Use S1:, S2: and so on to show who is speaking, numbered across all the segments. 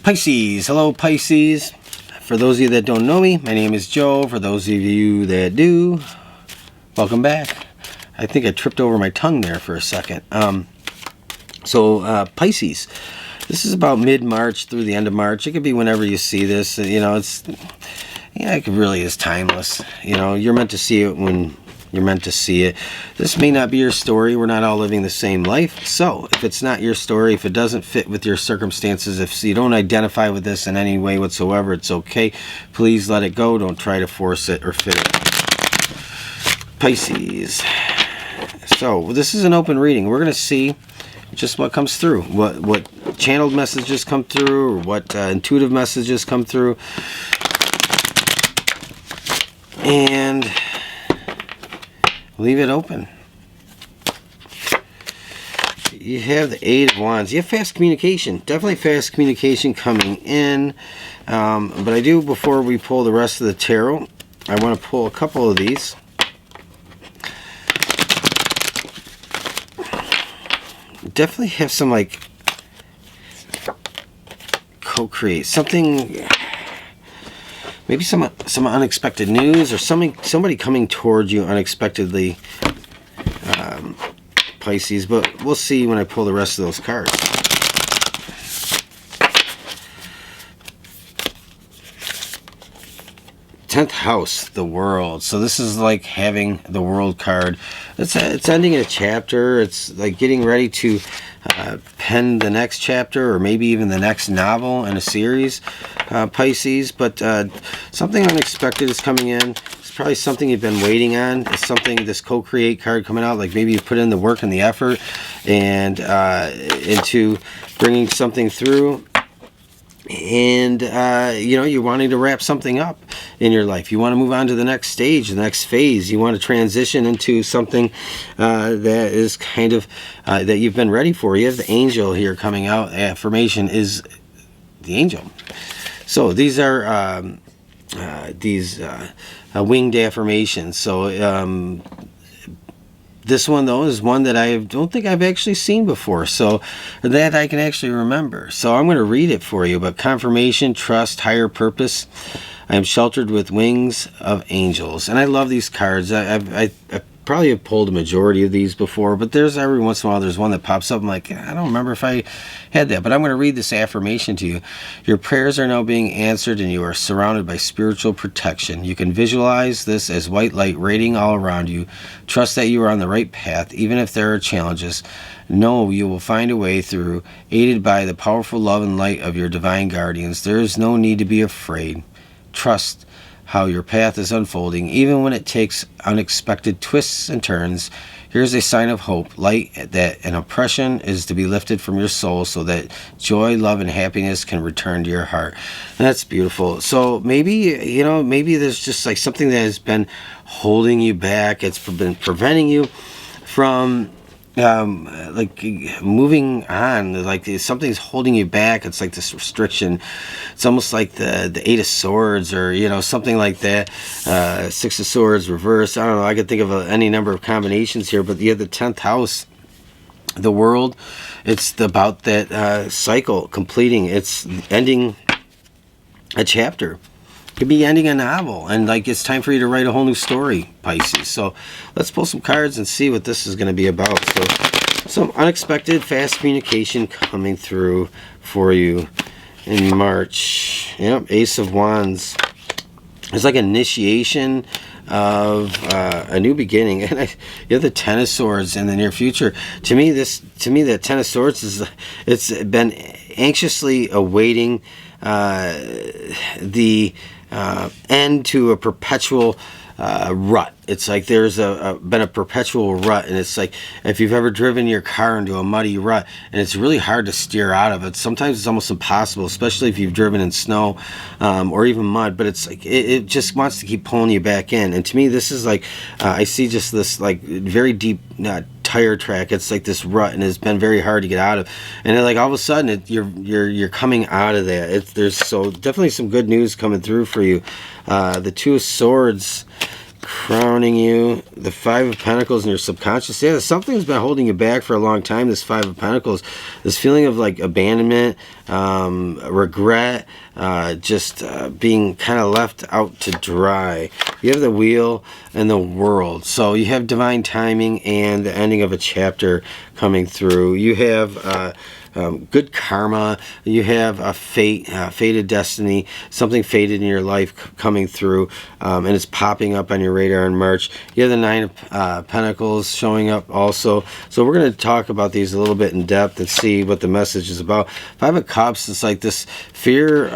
S1: Pisces. Hello, Pisces. For those of you that don't know me, my name is Joe. For those of you that do, welcome back. I think I tripped over my tongue there for a second. Pisces. This is about mid-March through the end of March. It could be whenever you see this. You know, it really is timeless. You know, you're meant to see it when you're meant to see it. This may not be your story. We're not all living the same life. So if it's not your story, if it doesn't fit with your circumstances, if you don't identify with this in any way whatsoever, it's okay. Please let it go. Don't try to force it or fit it. Pisces. So this is an open reading. We're going to see just what comes through, what channeled messages come through, or what intuitive messages come through. And leave it open. You have the Eight of Wands. You have fast communication. Definitely fast communication coming in. But I do, before we pull the rest of the tarot, I want to pull a couple of these. Definitely have some, like, co-create. Something... Maybe some unexpected news, or somebody coming towards you unexpectedly, Pisces. But we'll see when I pull the rest of those cards. Tenth house, the World. So this is like having the World card. It's ending a chapter. It's like getting ready to pen the next chapter, or maybe even the next novel in a series, Pisces. But something unexpected is coming in. It's probably something you've been waiting on. It's something, this co-create card coming out, like maybe you've put in the work and the effort and into bringing something through. And you know, you're wanting to wrap something up in your life. You want to move on to the next stage, the next phase. You want to transition into something that is kind of that you've been ready for. You have the angel here coming out. Affirmation is the angel. So these are winged affirmations. So this one, though, is one that I don't think I've actually seen before, so that I can actually remember. So I'm going to read it for you. But confirmation, trust, higher purpose. I am sheltered with wings of angels. And I love these cards. I probably have pulled a majority of these before, but there's every once in a while there's one that pops up. I'm like, I don't remember if I had that, but I'm going to read this affirmation to you. Your prayers are now being answered, and you are surrounded by spiritual protection. You can visualize this as white light radiating all around you. Trust that you are on the right path, even if there are challenges. Know you will find a way through, aided by the powerful love and light of your divine guardians. There is no need to be afraid. Trust how your path is unfolding, even when it takes unexpected twists and turns. Here's a sign of hope, light, that an oppression is to be lifted from your soul, so that joy, love, and happiness can return to your heart. And that's beautiful. So maybe, you know, maybe there's just like something that has been holding you back. It's been preventing you from like moving on. Like something's holding you back. It's like this restriction. It's almost like the Eight of Swords, or you know, something like that. Six of Swords reverse. I don't know, I could think of any number of combinations here, but you have the 10th house, the World. It's about that cycle completing. It's ending a chapter. Could be ending a novel, and like it's time for you to write a whole new story, Pisces. So let's pull some cards and see what this is going to be about. So some unexpected fast communication coming through for you in March. Yep, Ace of Wands. It's like initiation of a new beginning. And you have the Ten of Swords in the near future. To me, the Ten of Swords is, it's been anxiously awaiting the end to a perpetual rut. It's like there's been a perpetual rut, and it's like if you've ever driven your car into a muddy rut, and it's really hard to steer out of it. Sometimes it's almost impossible, especially if you've driven in snow or even mud. But it's like it just wants to keep pulling you back in. And to me, this is like I see just this like very deep tire track. It's like this rut, and it's been very hard to get out of. And then, like all of a sudden, you're coming out of that. There's so definitely some good news coming through for you. The Two of Swords crowning you. The Five of Pentacles in your subconscious. Yeah, something's been holding you back for a long time, this Five of Pentacles. This feeling of like abandonment, regret, just being kind of left out to dry. You have the Wheel and the World. So you have divine timing and the ending of a chapter coming through. You have good karma. You have a fate, fated destiny, something fated in your life coming through, and it's popping up on your radar in March. You have the Nine of Pentacles showing up also. So we're going to talk about these a little bit in depth and see what the message is about. Five of Cups, it's like this fear,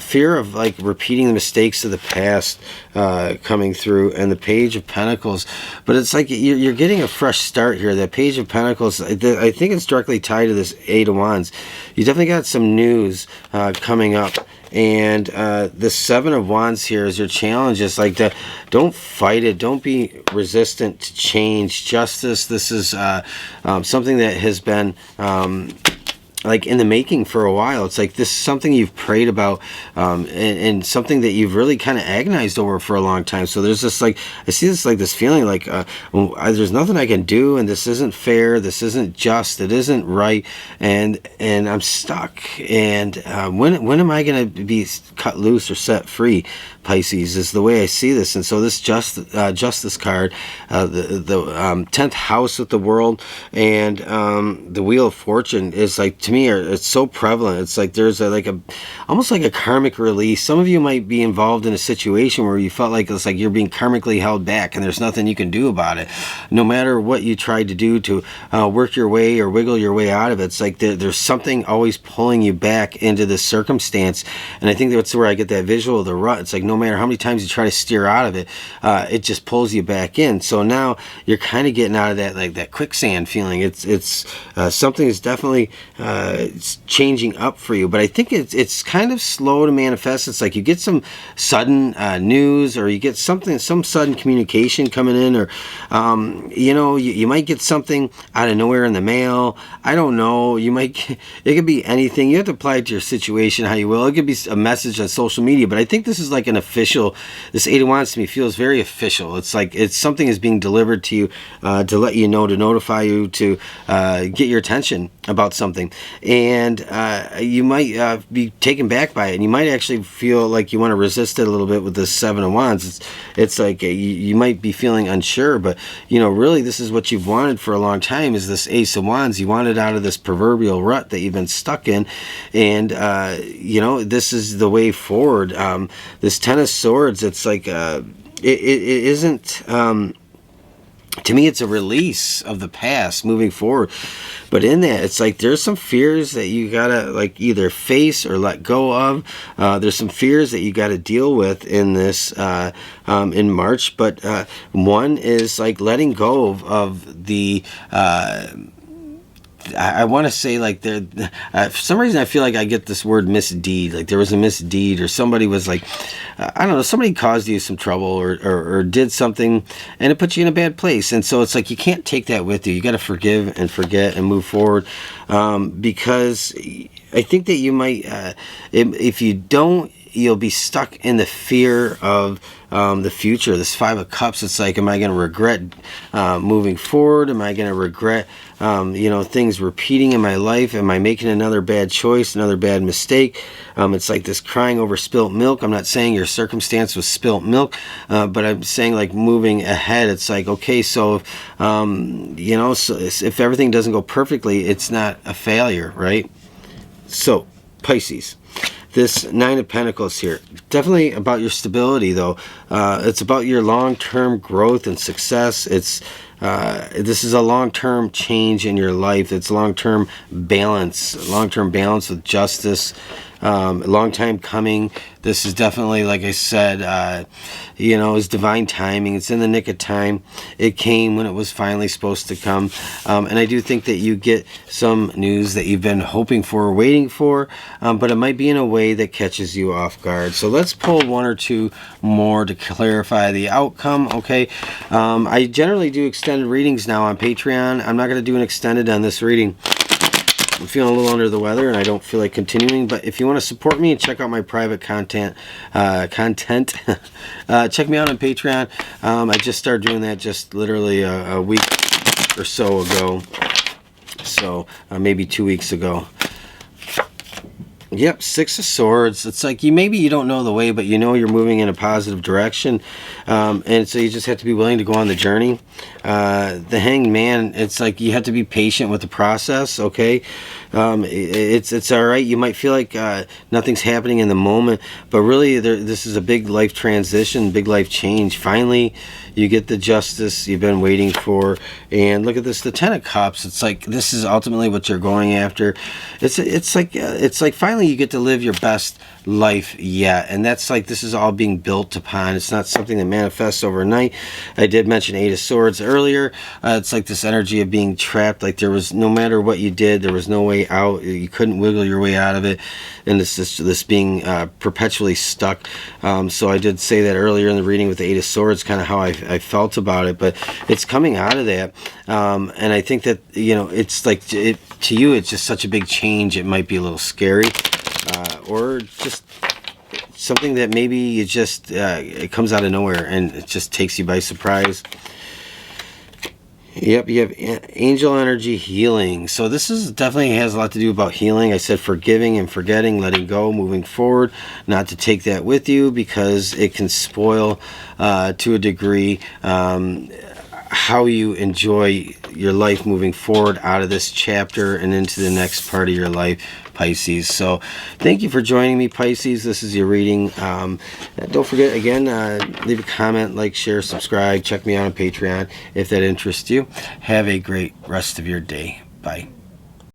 S1: fear of like repeating the mistakes of the past coming through, and the Page of Pentacles. But it's like you're getting a fresh start here. That Page of Pentacles, I think it's directly tied to this Eight of Wands. You definitely got some news coming up. And the Seven of Wands here is your challenge. It's like, don't fight it. Don't be resistant to change. Justice, this is something that has been like in the making for a while. It's like this is something you've prayed about, and something that you've really kind of agonized over for a long time. So there's this like, I see this like this feeling like there's nothing I can do, and this isn't fair, this isn't just, it isn't right, and I'm stuck. And when am I going to be cut loose or set free? Pisces is the way I see this. And so this Justice card, the 10th house with the World, and the Wheel of Fortune is like, to me, it's so prevalent. It's like there's almost like a karmic release. Some of you might be involved in a situation where you felt like it's like you're being karmically held back and there's nothing you can do about it. No matter what you tried to do to work your way or wiggle your way out of it, it's like there's something always pulling you back into this circumstance. And I think that's where I get that visual of the rut. It's like no matter how many times you try to steer out of it, it just pulls you back in. So now you're kind of getting out of that, like that quicksand feeling. It's something is definitely it's changing up for you, but I think it's kind of slow to manifest. It's like you get some sudden news, or you get some sudden communication coming in, or you might get something out of nowhere in the mail. I don't know. It could be anything. You have to apply it to your situation how you will. It could be a message on social media, but I think this is like an official. This Eight of Wands to me feels very official. It's like something is being delivered to you to let you know, to notify you, to get your attention about something. And you might be taken back by it, and you might actually feel like you want to resist it a little bit with the Seven of Wands. It's like you might be feeling unsure, but really this is what you've wanted for a long time, is this Ace of Wands. You wanted out of this proverbial rut that you've been stuck in, and this is the way forward. This Ten of Swords, it's like it isn't. To me, it's a release of the past moving forward. But in that, it's like there's some fears that you gotta like either face or let go of. There's some fears that you gotta deal with in this in March. But one is like letting go of the. I want to say like for some reason I feel like I get this word misdeed, like there was a misdeed, or somebody was like, I don't know, somebody caused you some trouble or did something and it put you in a bad place. And so it's like you can't take that with you. You got to forgive and forget and move forward, because I think that you might, if you don't, you'll be stuck in the fear of the future. This Five of Cups, it's like, am I going to regret moving forward? Am I going to regret things repeating in my life? Am I making another bad choice, another bad mistake? It's like this crying over spilt milk. I'm not saying your circumstance was spilt milk, but I'm saying like moving ahead. It's like, okay, so if everything doesn't go perfectly, it's not a failure, right? So Pisces, this Nine of Pentacles here, definitely about your stability though. It's about your long-term growth and success. This is a long-term change in your life. It's long-term balance with justice. Long time coming. This is definitely, like I said, is divine timing. It's in the nick of time. It came when it was finally supposed to come. And I do think that you get some news that you've been hoping for or waiting for, but it might be in a way that catches you off guard. So let's pull one or two more to clarify the outcome, okay? I generally do extended readings now on Patreon. I'm not going to do an extended on this reading. I'm feeling a little under the weather and I don't feel like continuing, but if you want to support me and check out my private content, check me out on Patreon. I just started doing that just literally a week or so ago, so maybe 2 weeks ago. Yep, Six of Swords. It's like maybe you don't know the way, but you know you're moving in a positive direction, and so you just have to be willing to go on the journey. The Hanged Man. It's like you have to be patient with the process. Okay, it's all right. You might feel like nothing's happening in the moment, but really this is a big life transition, big life change. Finally, you get the justice you've been waiting for. And look at this, the Ten of Cups. It's like this is ultimately what you're going after. It's like finally you get to live your best life yet, and that's like this is all being built upon. It's not something that manifests overnight. I did mention Eight of Swords earlier. It's like this energy of being trapped, like there was no matter what you did, there was no way out. You couldn't wiggle your way out of it, and this being perpetually stuck. So I did say that earlier in the reading with the Eight of Swords, kind of how I felt about it, but it's coming out of that, and I think that it's like to you it's just such a big change. It might be a little scary, or just something that maybe you just it comes out of nowhere and it just takes you by surprise. Yep, you have angel energy healing. So this is definitely has a lot to do about healing. I said forgiving and forgetting, letting go, moving forward, not to take that with you because it can spoil to a degree how you enjoy your life moving forward out of this chapter and into the next part of your life, Pisces. So thank you for joining me, Pisces. This is your reading. Don't forget, again, leave a comment, like, share, subscribe. Check me out on Patreon if that interests you. Have a great rest of your day. Bye.